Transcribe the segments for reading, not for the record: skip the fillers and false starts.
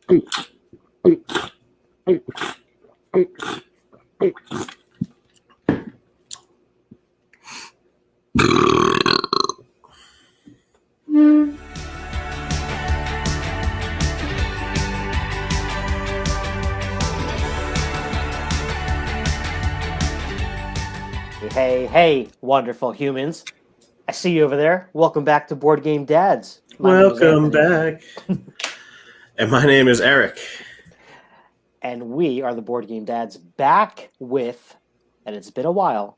Hey, wonderful humans. I see you over there. Welcome back to Board Game Dads. My name is Welcome Anthony, back. And my name is Eric. and we are the Board Game Dads back with, and it's been a while,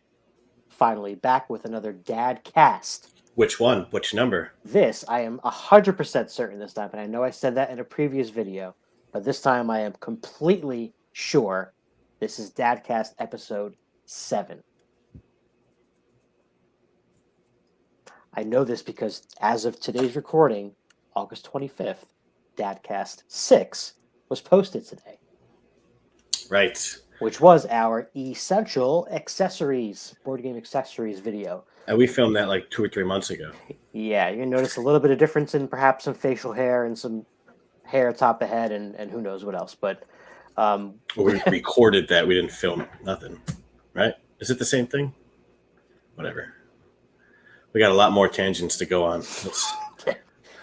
finally back with another Dadcast. Which one? Which number? This, I am 100% certain this time, and I know I said that in a previous video, but this time I am completely sure this is Dadcast episode 7. I know this because as of today's recording, August 25th, Dadcast 6 was posted today. Right. Which was our essential accessories, board game accessories video. And we filmed that like 2 or 3 months ago. Yeah, you're going to notice a little bit of difference in perhaps some facial hair and some hair atop the head and who knows what else. But we recorded that. We didn't film nothing. Right? Is it the same thing? Whatever. We got a lot more tangents to go on.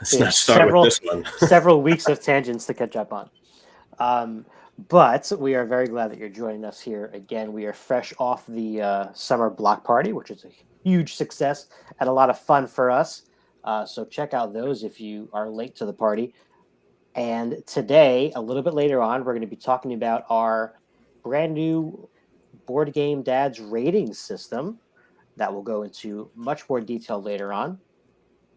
Let's not start with this one. Several weeks of tangents to catch up on. But we are very glad that you're joining us here again. We are fresh off the summer block party, which is a huge success and a lot of fun for us. So check out those if you are late to the party. And today, a little bit later on, we're going to be talking about our brand new Board Game Dads rating system that will go into much more detail later on.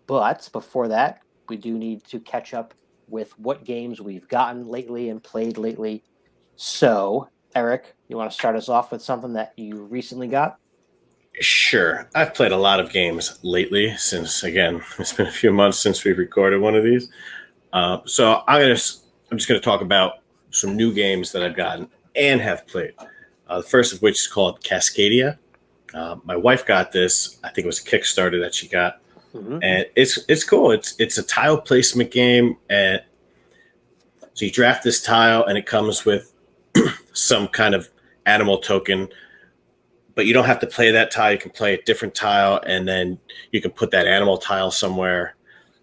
But before that, we do need to catch up with what games we've gotten lately and played lately. So, Eric, you want to start us off with something that you recently got? Sure. I've played a lot of games lately since, again, it's been a few months since we recorded one of these. So I'm just going to talk about some new games that I've gotten and have played. The first of which is called Cascadia. My wife got this. I think it was a Kickstarter that she got. Mm-hmm. And it's cool. It's a tile placement game, and so you draft this tile, and it comes with some kind of animal token, but you don't have to play that tile. You can play a different tile, and then you can put that animal tile somewhere.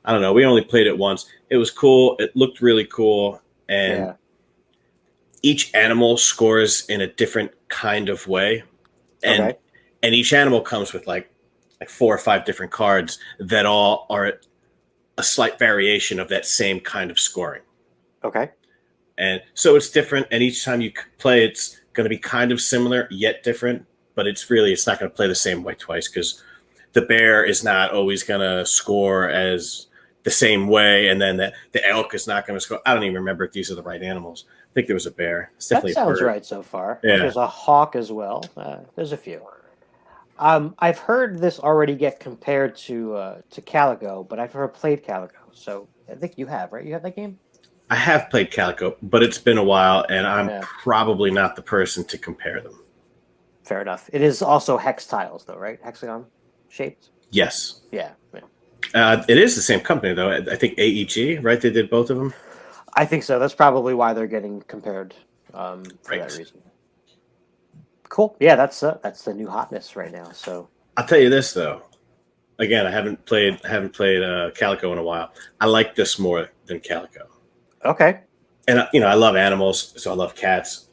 I don't know. We only played it once. It was cool. It looked really cool, and each animal scores in a different kind of way, and each animal comes with like 4 or 5 different cards that all are a slight variation of that same kind of scoring. Okay. And so it's different, and each time you play, it's going to be kind of similar yet different, but it's not going to play the same way twice, because the bear is not always going to score as the same way, and then the elk is not going to score. I don't even remember if these are the right animals. I think there was a bear. It's definitely that sounds a bird. right so far. Yeah. There's a hawk as well. There's a few. I've heard this already get compared to Calico, but I've never played Calico. So I think you have, right? You have that game? I have played Calico, but it's been a while, and I'm probably not the person to compare them. Fair enough. It is also hex tiles, though, right? Hexagon shaped? Yes. Yeah. It is the same company, though. I think AEG, right? They did both of them? I think so. That's probably why they're getting compared for that reason. Cool. Yeah, that's the new hotness right now. So I'll tell you this, though. Again, I haven't played Calico in a while. I like this more than Calico. Okay. And I love animals, so I love cats.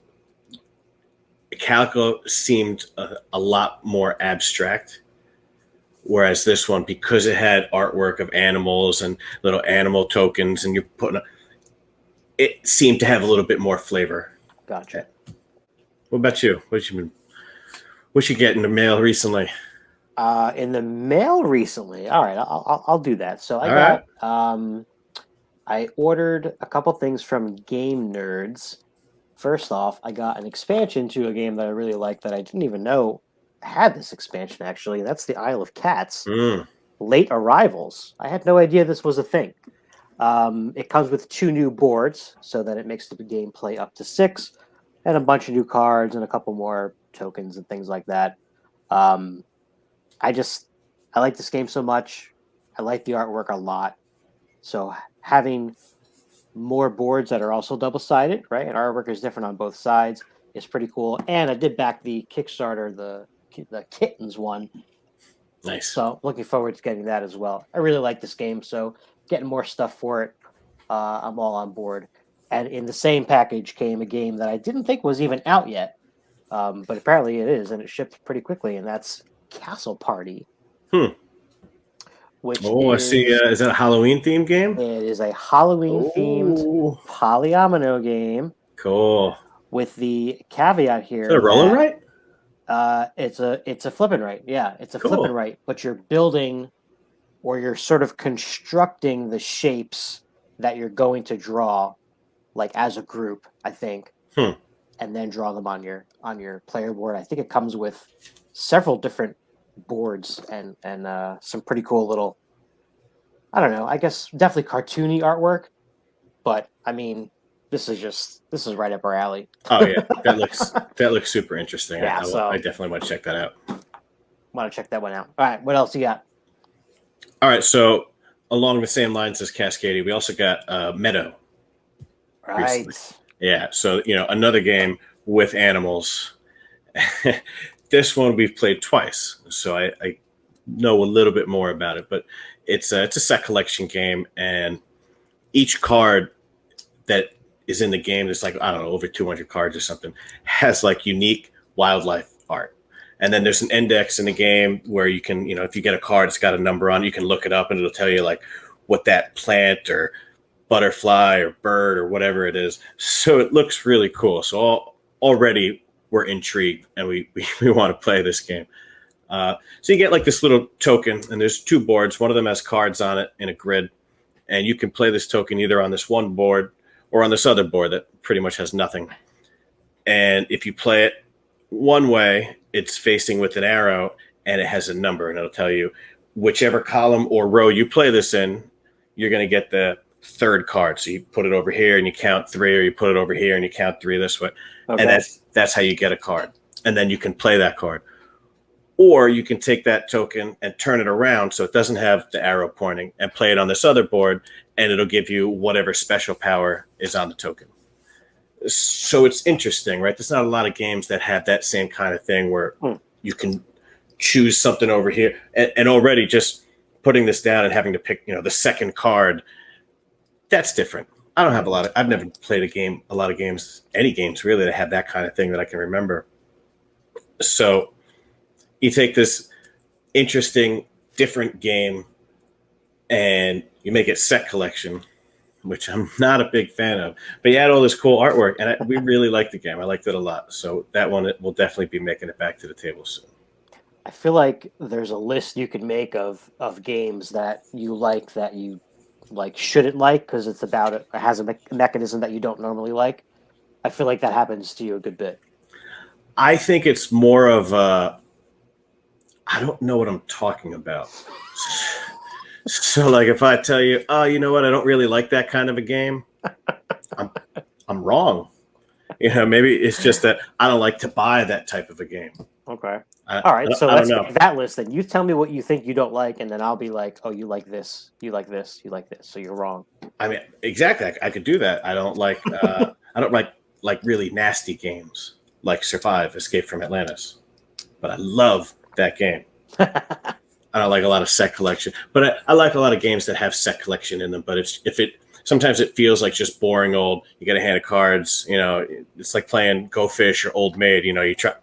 Calico seemed a lot more abstract, whereas this one, because it had artwork of animals and little animal tokens, and it seemed to have a little bit more flavor. Gotcha. What about you? What you get in the mail recently? In the mail recently. All right, I'll do that. So I got I ordered a couple things from Game Nerds. First off, I got an expansion to a game that I really like that I didn't even know had this expansion, actually. That's the Isle of Cats. Late Arrivals. I had no idea this was a thing. It comes with 2 new boards so that it makes the gameplay up to 6, and a bunch of new cards and a couple more tokens and things like that. I like this game so much. I like the artwork a lot. So having more boards that are also double-sided, right? And artwork is different on both sides. It's pretty cool. And I did back the Kickstarter, the Kittens one. Nice. So looking forward to getting that as well. I really like this game, so getting more stuff for it, I'm all on board. And in the same package came a game that I didn't think was even out yet, but apparently it is, and it shipped pretty quickly, and that's Castle Party, Hmm. which Oh, I see. is Is that a Halloween themed game? it is a Halloween themed Oh, polyomino game cool. with the caveat Is that here a roll and that write? it's a flip and write. Yeah, it's a flip and Cool. write, but you're building or you're sort of constructing the shapes that you're going to draw like as a group, I think, Hmm. and then draw them on your player board. I think it comes with several different boards and some pretty cool little, I don't know, I guess definitely cartoony artwork, but I mean, this is right up our alley. Oh yeah, that looks super interesting. Yeah, I so definitely want to check that out. want to check that one out. All right, what else you got? All right, so along the same lines as Cascadia, we also got Meadow recently. Right. Yeah, so another game with animals. This one we've played twice, so I know a little bit more about it. But it's a set collection game, and each card that is in the game, there's like, I don't know, over 200 cards or something, has like unique wildlife art. And then there's an index in the game where you can, if you get a card, it's got a number on it, you can look it up and it'll tell you like what that plant or butterfly or bird or whatever it is. So it looks really cool. So already we're intrigued and we want to play this game. So you get like this little token, and there's two boards. One of them has cards on it in a grid, and you can play this token either on this one board or on this other board that pretty much has nothing. And if you play it one way, it's facing with an arrow, and it has a number, and it'll tell you whichever column or row you play this in, you're going to get the third card. So you put it over here and you count three, or you put it over here and you count three this way. Okay. And that's how you get a card. And then you can play that card. Or you can take that token and turn it around so it doesn't have the arrow pointing and play it on this other board, and it'll give you whatever special power is on the token. So it's interesting, right? There's not a lot of games that have that same kind of thing where you can choose something over here. And already just putting this down and having to pick, the second card, that's different. I don't have I've never played a lot of games, any games really, that have that kind of thing that I can remember. So you take this interesting, different game and you make it set collection, which I'm not a big fan of. But you add all this cool artwork, and we really liked the game. I liked it a lot. So that one will definitely be making it back to the table soon. I feel like there's a list you could make of games that you like that you like shouldn't like because it's about it has a mechanism that you don't normally like. I feel like that happens to you a good bit. I think it's more of I don't know what I'm talking about. So like if I tell you, oh, you know what, I don't really like that kind of a game, I'm wrong. Maybe it's just that I don't like to buy that type of a game. Okay. All right. So I let's don't know. make that list. Then you tell me what you think you don't like, and then I'll be like, oh, you like this, you like this, you like this. So you're wrong. I mean, exactly. I could do that. I don't like. I don't like really nasty games like Survive, Escape from Atlantis, but I love that game. I don't like a lot of set collection, but I like a lot of games that have set collection in them. But sometimes it feels like just boring old. You get a hand of cards. It's like playing Go Fish or Old Maid. You try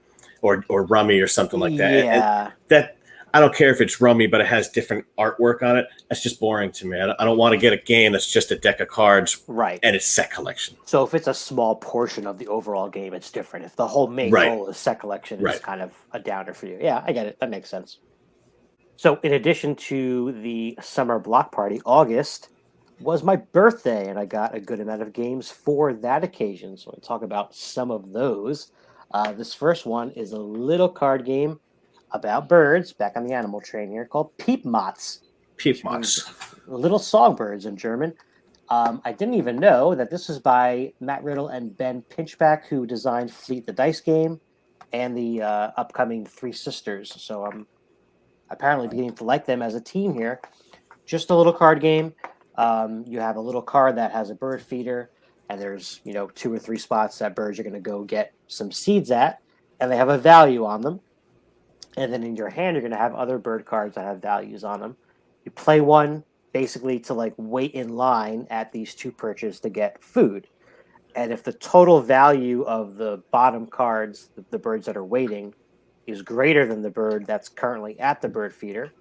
or Rummy or something like that. Yeah. And that I don't care if it's Rummy, but it has different artwork on it. That's just boring to me. I don't want to get a game that's just a deck of cards, right? And it's set collection. So if it's a small portion of the overall game, it's different. If the whole main goal is set collection, it's kind of a downer for you. Yeah, I get it. That makes sense. So in addition to the summer block party, August was my birthday, and I got a good amount of games for that occasion. So I'll talk about some of those. This first one is a little card game about birds, back on the animal train here, called Piepmats. Piepmats. Little songbirds in German. I didn't even know that this is by Matt Riddle and Ben Pinchback, who designed Fleet the Dice game and the upcoming Three Sisters. So I'm apparently beginning to like them as a team here. Just a little card game. You have a little card that has a bird feeder, and there's 2 or 3 spots that birds are going to go get some seeds at, and they have a value on them. And then in your hand, you're going to have other bird cards that have values on them. You play one basically to like wait in line at these 2 perches to get food. And if the total value of the bottom cards, the birds that are waiting, is greater than the bird that's currently at the bird feeder,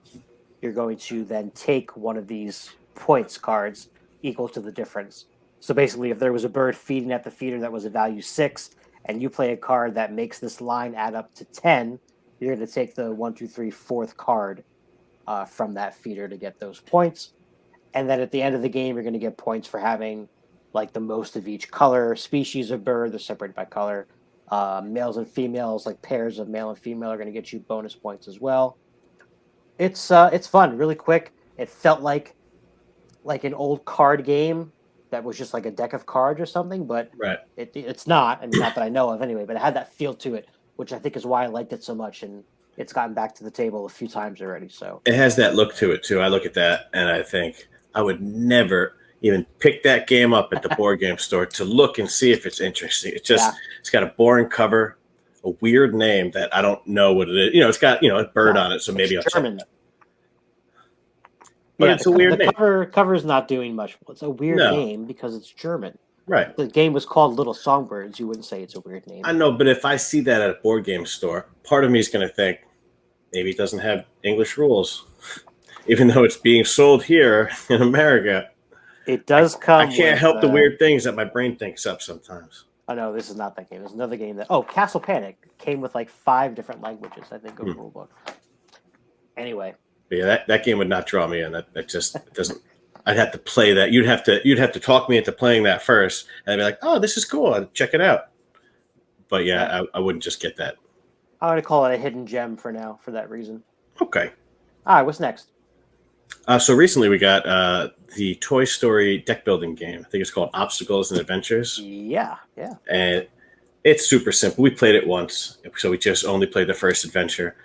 you're going to then take one of these points cards equal to the difference. So basically, if there was a bird feeding at the feeder that was a value 6, and you play a card that makes this line add up to 10, you're going to take the 1, 2, 3, fourth card from that feeder to get those points. And then at the end of the game, you're going to get points for having like the most of each color, species of bird. They're separated by color. Males and females, like pairs of male and female, are going to get you bonus points as well. It's fun, really quick. It felt like an old card game that was just like a deck of cards or something, but Right. it's not. I mean, not that I know of anyway, but it had that feel to it, which I think is why I liked it so much, and it's gotten back to the table a few times already. So It has that look to it too. I look at that and I think I would never even pick that game up at the board game store to look and see if it's interesting. It's just It's got a boring cover, a weird name that I don't know what it is. It's got a bird on it, so maybe I'll German. But it's a weird name. Cover is not doing much. It's a weird name because it's German. Right. The game was called Little Songbirds. You wouldn't say it's a weird name. I know, but if I see that at a board game store, part of me is going to think maybe it doesn't have English rules, even though it's being sold here in America. It does come. I can't help the weird things that my brain thinks up sometimes. Oh no, this is not that game. There's another game that Castle Panic came with like 5 different languages, I think, of rule book. Anyway. But yeah, that game would not draw me in. That just doesn't. I'd have to play that. You'd have to talk me into playing that first, and I'd be like, "Oh, this is cool. I'd check it out." But yeah, I wouldn't just get that. I'm gonna call it a hidden gem for now, for that reason. Okay. All right, what's next? So recently we got the Toy Story deck building game. I think it's called Obstacles and Adventures. Yeah. And it's super simple. We played it once, so we just only played the first adventure.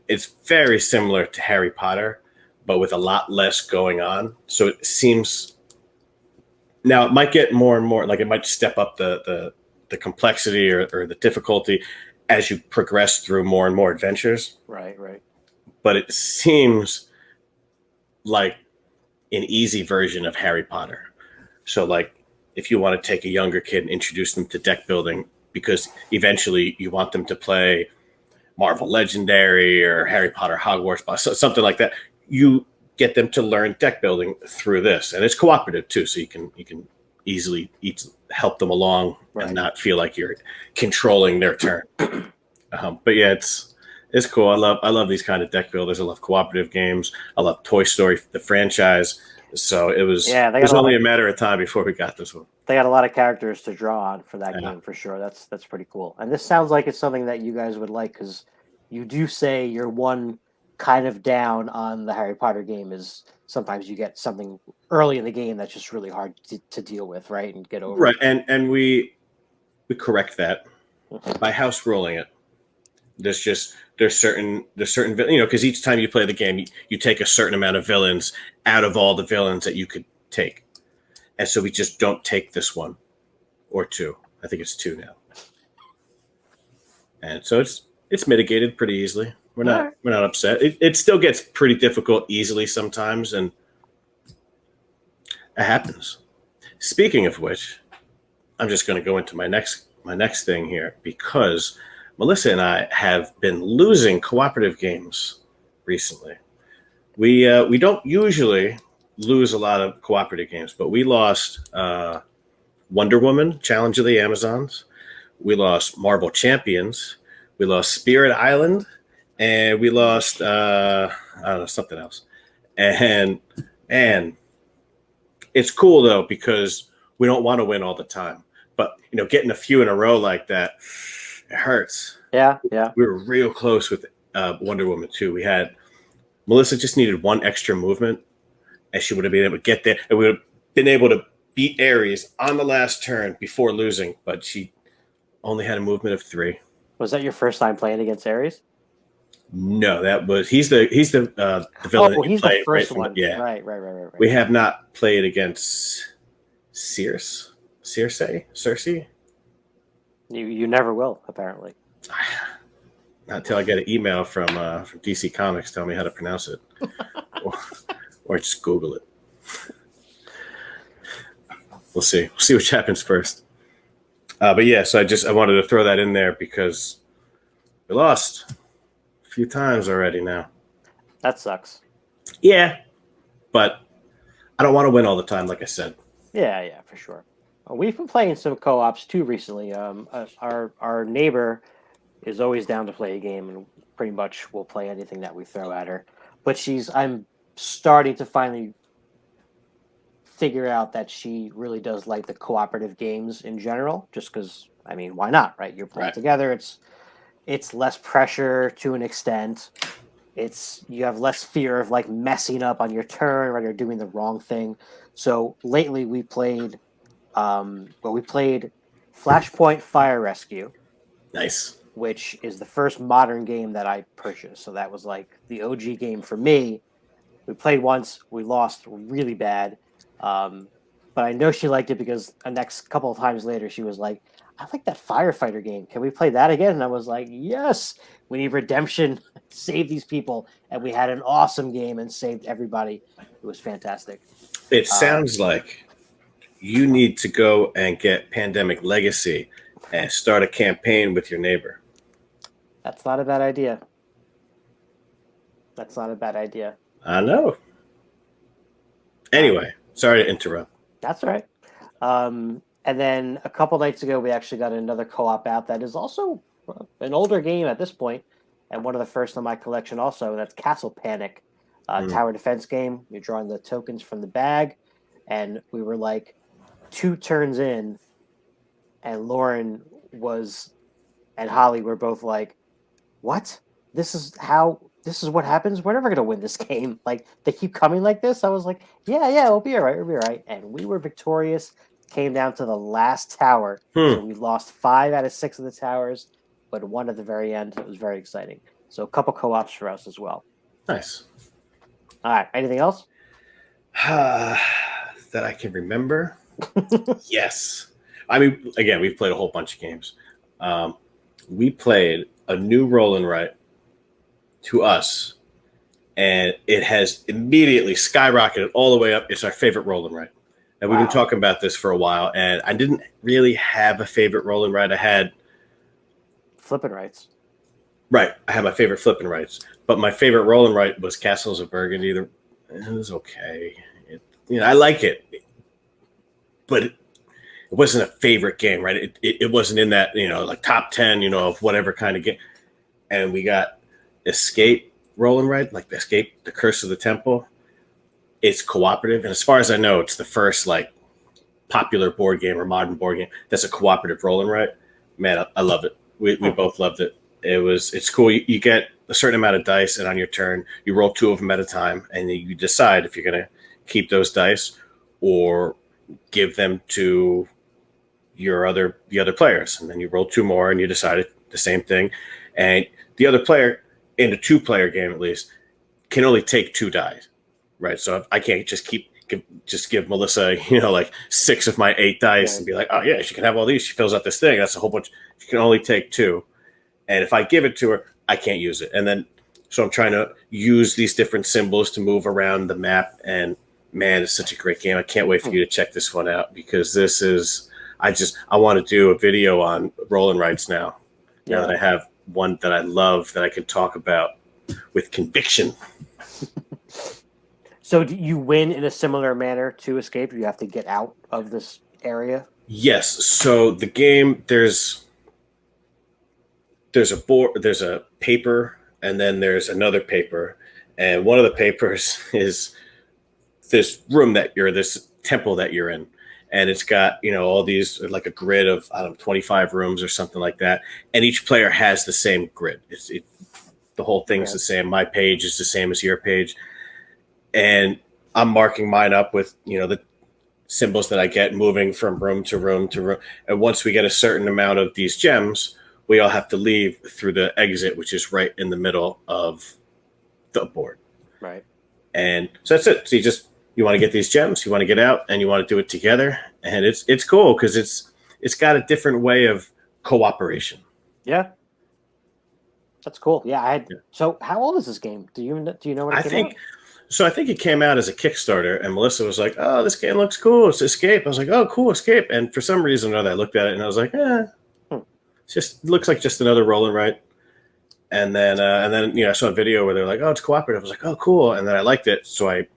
It's very similar to Harry Potter, but with a lot less going on. So it seems now it might get more and more, like it might step up the complexity or the difficulty as you progress through more and more adventures. Right. But it seems like an easy version of Harry Potter. So like if you want to take a younger kid and introduce them to deck building, because eventually you want them to play Marvel Legendary or Harry Potter Hogwarts, something like that, you get them to learn deck building through this. And it's cooperative too, so you can easily help them along and not feel like you're controlling their turn. But yeah, it's cool. I love these kind of deck builders. I love cooperative games. I love Toy Story, the franchise. So it was only a matter of time before we got this one. They got a lot of characters to draw on for that game for sure. That's pretty cool. And this sounds like it's something that you guys would like, because you do say you're one kind of down on the Harry Potter game is sometimes you get something early in the game that's just really hard to deal with, right, and get over. Right, and we correct that by house ruling it. There's certain because each time you play the game, you take a certain amount of villains out of all the villains that you could take, and so we just don't take this one or 2. I think it's 2 now, and so it's mitigated pretty easily. We're not upset. It still gets pretty difficult easily sometimes, and it happens. Speaking of which, I'm just going to go into my next thing here, because Melissa and I have been losing cooperative games recently. We don't usually lose a lot of cooperative games, but we lost Wonder Woman Challenge of the Amazons. We lost Marble Champions. We lost Spirit Island. And we lost, I don't know, something else. And it's cool, though, because we don't want to win all the time. But, getting a few in a row like that, it hurts. Yeah. We were real close with Wonder Woman, too. Melissa just needed one extra movement, and she would have been able to get there. And we would have been able to beat Ares on the last turn before losing. But she only had a movement of 3. Was that your first time playing against Ares? No, that was the villain that Oh, you he's the play right first from one. yeah. Right. We have not played against Circe. You never will, apparently. Not until I get an email from DC Comics telling me how to pronounce it, or, or just Google it. We'll see. We'll see which happens first. But yeah, so I wanted to throw that in there because we lost a few times already now. That sucks. Yeah, but I don't want to win all the time, like I said. Yeah, for sure. We've been playing some co-ops too recently. Our neighbor is always down to play a game, and pretty much will play anything that we throw at her. But I'm starting to finally figure out that she really does like the cooperative games in general, just because, I mean, why not, right? You're playing Right. together. It's less pressure to an extent. You have less fear of like messing up on your turn, right? Or doing the wrong thing. So lately we played Flashpoint Fire Rescue, Nice. which is the first modern game that I purchased. So that was like the OG game for me. We played once, we lost really bad. Um, but I know she liked it because the next couple of times later, she was like, I like that firefighter game. Can we play that again? And I was like, yes, we need redemption, save these people. And we had an awesome game and saved everybody. It was fantastic. It sounds like you need to go and get Pandemic Legacy and start a campaign with your neighbor. That's not a bad idea. That's not a bad idea. I know. Anyway, sorry to interrupt. That's all right. And then a couple nights ago, we actually got another co-op out that is also an older game at this point, and one of the first in my collection also. That's Castle Panic, tower defense game. You're drawing the tokens from the bag, and we were like 2 turns in, and Lauren and Holly were both like, "What? This is what happens. We're never gonna win this game. Like they keep coming like this." I was like, "Yeah, we'll be all right. We'll be all right." And we were victorious. Came down to the last tower, so we lost 5 out of 6 of the towers, but one at the very end. It was very exciting. So a couple co-ops for us as well. Nice. All right. Anything else? That I can remember. Yes. I mean, again, we've played a whole bunch of games. We played a new roll and write to us, and it has immediately skyrocketed all the way up. It's our favorite roll and write. And we've been talking about this for a while, and I didn't really have a favorite roll and write. I had flipping rights. Right. I had my favorite flipping rights, but my favorite roll and write was Castles of Burgundy. It was okay. I like it, but it wasn't a favorite game, right? It wasn't in that, like top 10, of whatever kind of game. And we got Escape roll and write, like Escape, The Curse of the Temple. It's cooperative, and as far as I know, it's the first like popular board game or modern board game that's a cooperative roll and write. Man, I love it. We both loved it. It's cool. You get a certain amount of dice, and on your turn, you roll 2 of them at a time, and you decide if you're going to keep those dice or give them to the other players, and then you roll 2 more, and you decide the same thing. And the other player, in a 2-player game at least, can only take 2 dice. Right, so I can't just give Melissa, like 6 of my 8 dice and be like, oh yeah, she can have all these. She fills out this thing. That's a whole bunch. She can only take 2, and if I give it to her, I can't use it. And then, so I'm trying to use these different symbols to move around the map. And man, it's such a great game. I can't wait for you to check this one out because this is. I want to do a video on roll and writes now. Now that I have one that I love that I can talk about with conviction. So do you win in a similar manner to Escape? You have to get out of this area? Yes. So the game, there's a board, there's a paper, and then there's another paper. And one of the papers is this temple that you're in. And it's got, all these, like a grid of, 25 rooms or something like that. And each player has the same grid. The whole thing's the same. My page is the same as your page. And I'm marking mine up with, the symbols that I get moving from room to room to room. And once we get a certain amount of these gems, we all have to leave through the exit, which is right in the middle of the board. Right. And so that's it. So you want to get these gems, you want to get out, and you want to do it together. And it's cool because it's got a different way of cooperation. Yeah. That's cool. Yeah. Yeah. So how old is this game? Do you know when it came out? I think it came out as a Kickstarter, and Melissa was like, "Oh, this game looks cool. It's Escape." I was like, "Oh, cool, Escape." And for some reason or other, I looked at it and I was like, Hmm. it looks like just another roll and write." And then I saw a video where they're like, "Oh, it's cooperative." I was like, "Oh, cool." And then I liked it, so I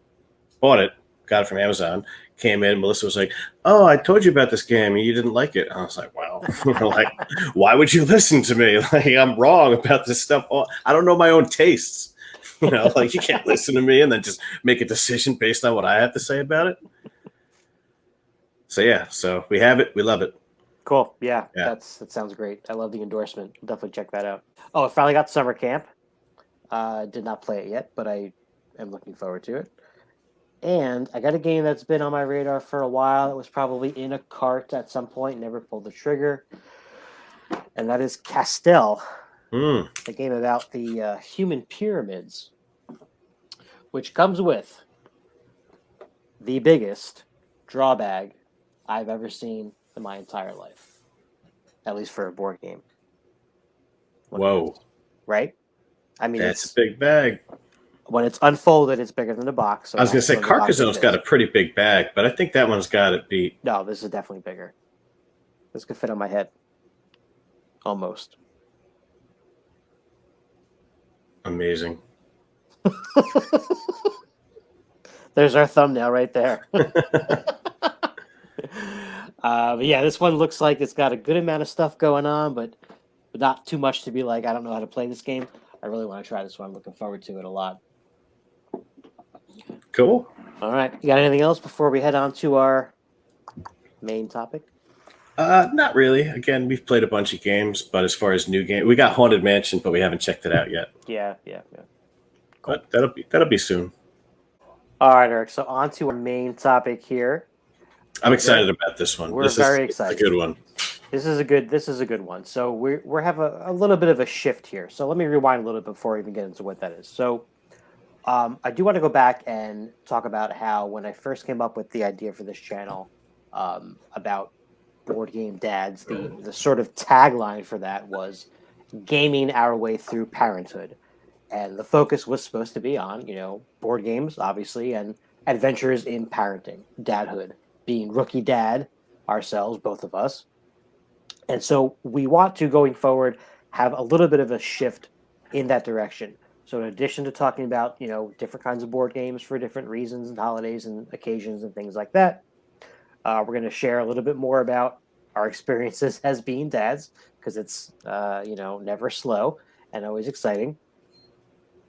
bought it, got it from Amazon. Came in, Melissa was like, "Oh, I told you about this game and you didn't like it." And I was like, "Wow, like, why would you listen to me? Like, I'm wrong about this stuff. I don't know my own tastes." Like you can't listen to me and then just make a decision based on what I have to say about it. So yeah, so we have it, we love it. Cool. Yeah, Yeah. that sounds great. I love the endorsement. I'll definitely check that out. Oh, I finally got summer camp. Did not play it yet, but I am looking forward to it. And I got a game that's been on my radar for a while. It was probably in a cart at some point, never pulled the trigger. And that is Castel, a game about the human pyramids, which comes with the biggest drawbag I've ever seen in my entire life, at least for a board game. Whoa. Right? I mean, That's a big bag. When it's unfolded, it's bigger than the box. So I was going to say when the box Carcassone's got a pretty big bag, but I think that one's got to be. No, this is definitely bigger. This could fit on my head. Almost. Amazing. There's our thumbnail right there. But yeah, this one looks like it's got a good amount of stuff going on, but not too much to be like, I don't know how to play this game. I really want to try this one. I'm looking forward to it a lot. Cool. All right. You got anything else before we head on to our main topic? Not really. Again, we've played a bunch of games, but as far as new game, we got Haunted Mansion, but we haven't checked it out yet. Yeah. Cool. But that'll be soon. All right, Eric. So on to our main topic here. I'm excited about this one. We're very excited. It's a good one. This is a good one. So we have a little bit of a shift here. So let me rewind a little bit before we even get into what that is. So I do want to go back and talk about how when I first came up with the idea for this channel about board game dads, the sort of tagline for that was gaming our way through parenthood. And the focus was supposed to be on, board games, obviously, and adventures in parenting, dadhood, being rookie dad ourselves, both of us. And so we want to, going forward, have a little bit of a shift in that direction. So in addition to talking about, different kinds of board games for different reasons and holidays and occasions and things like that, we're going to share a little bit more about our experiences as being dads, because it's, never slow and always exciting.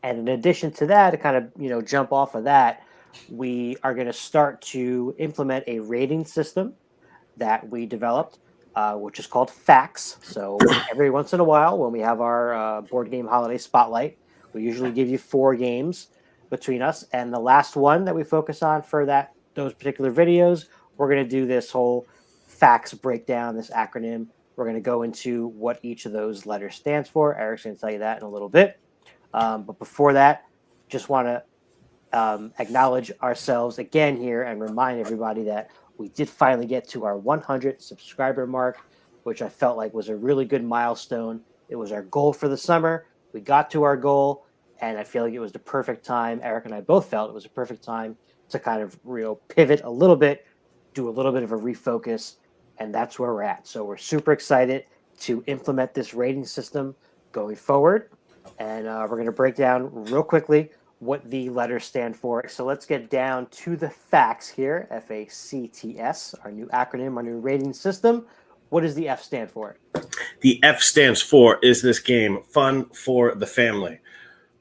And in addition to that, to kind of, jump off of that, we are going to start to implement a rating system that we developed, which is called Facts. So every once in a while, when we have our board game holiday spotlight, we usually give you 4 games between us. And the last one that we focus on for those particular videos, we're going to do this whole Facts breakdown, this acronym. We're going to go into what each of those letters stands for. Eric's going to tell you that in a little bit. But before that, just want to acknowledge ourselves again here and remind everybody that we did finally get to our 100 subscriber mark, which I felt like was a really good milestone. It was our goal for the summer. We got to our goal, and I feel like it was the perfect time. Eric and I both felt it was a perfect time to kind of pivot a little bit, do a little bit of a refocus, and that's where we're at. So we're super excited to implement this rating system going forward. And we're going to break down real quickly what the letters stand for. So let's get down to the facts here. FACTS, our new acronym, our new rating system. What does the F stand for? The F stands for, is this game fun for the family?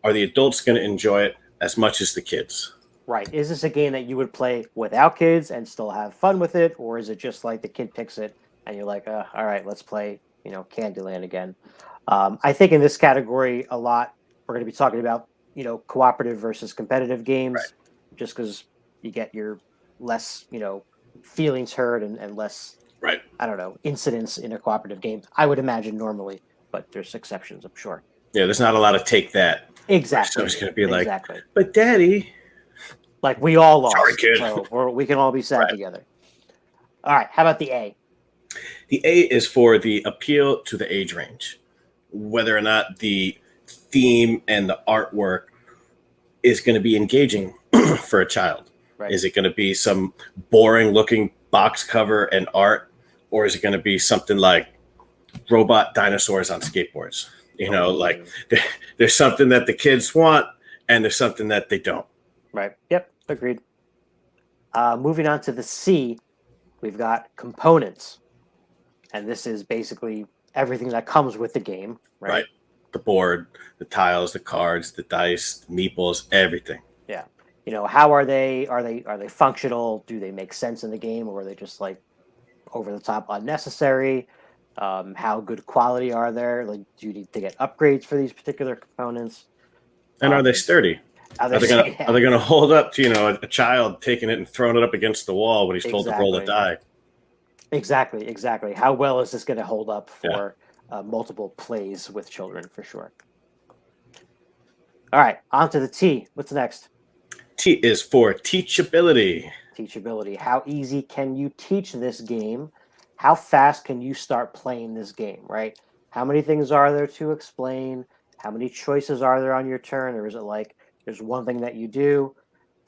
Are the adults going to enjoy it as much as the kids? Right. Is this a game that you would play without kids and still have fun with it? Or is it just like the kid picks it and you're like, all right, let's play, Candyland again? I think in this category a lot, we're going to be talking about, cooperative versus competitive games, right, just because you get your less, feelings hurt and less, right, I don't know, incidents in a cooperative game, I would imagine normally but there's exceptions, I'm sure. Yeah, there's not a lot of take that. Exactly. So it's going to be like, exactly. but Daddy. Like we all lost. Sorry, kid. So we can all be sad Right. together. All right. How about the A? The A is for the appeal to the age range, whether or not the theme and the artwork is going to be engaging for a child. Right. Is it going to be some boring looking box cover and art, or is it going to be something like robot dinosaurs on skateboards? You know, like there's something that the kids want and there's something that they don't. Right. Yep. Agreed. Moving on to the C, we've got components. And this is basically everything that comes with the game, right? The board, the tiles, the cards, the dice, the meeples, everything. Yeah. You know, how are they functional? Do they make sense in the game, or are they just like over the top unnecessary? How good quality are there? Like, do you need to get upgrades for these particular components? And are they sturdy? Are they gonna hold up to a child taking it and throwing it up against the wall when he's told to roll a die? Exactly. How well is this going to hold up for multiple plays with children, for sure? All right, on to the T. What's next? T is for teachability. Teachability. How easy can you teach this game? How fast can you start playing this game, right? How many things are there to explain? How many choices are there on your turn? Or is it like there's one thing that you do?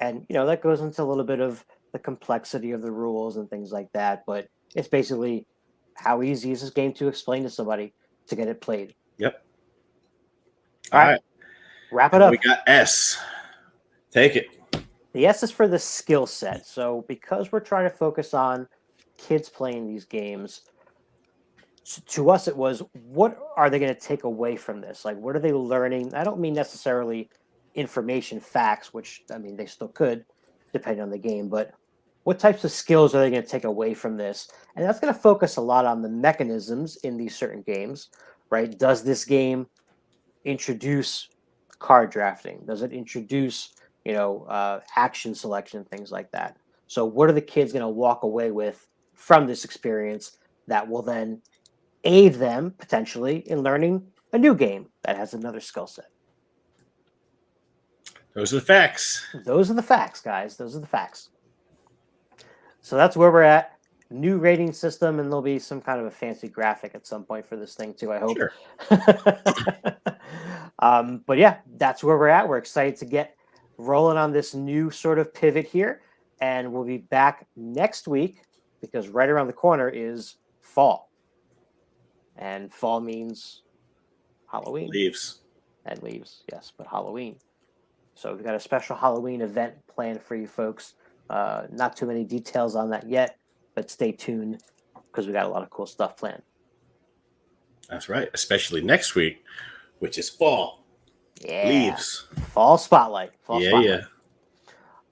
And, that goes into a little bit of the complexity of the rules and things like that. But it's basically how easy is this game to explain to somebody to get it played. Yep. All right. Wrap it up. We got S. Take it. The S is for the skill set. So because we're trying to focus on kids playing these games, to us it was, what are they going to take away from this? Like, what are they learning? I don't mean necessarily information, facts, which, I mean, they still could, depending on the game, but what types of skills are they going to take away from this? And that's going to focus a lot on the mechanisms in these certain games, right? Does this game introduce card drafting? Does it introduce, action selection, things like that? So what are the kids going to walk away with from this experience that will then aid them potentially in learning a new game that has another skill set? Those are the facts. Those are the facts, guys. Those are the facts. So that's where we're at. New rating system, and there'll be some kind of a fancy graphic at some point for this thing too, I hope. Sure. But yeah, that's where we're at. We're excited to get rolling on this new sort of pivot here, and we'll be back next week because right around the corner is fall. And fall means Halloween. Leaves. And leaves, yes, but Halloween. So we've got a special Halloween event planned for you folks. Not too many details on that yet, but stay tuned because we got a lot of cool stuff planned. That's right, especially next week, which is fall. Yeah. Leaves. Fall spotlight. Yeah.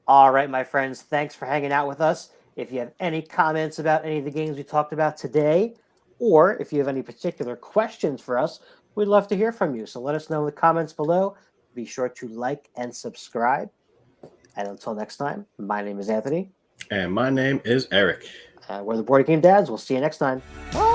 All right, my friends, thanks for hanging out with us. If you have any comments about any of the games we talked about today, or if you have any particular questions for us, we'd love to hear from you. So let us know in the comments below. Be sure to like and subscribe. And until next time, my name is Anthony. And my name is Eric. We're the Board Game Dads. We'll see you next time. Bye.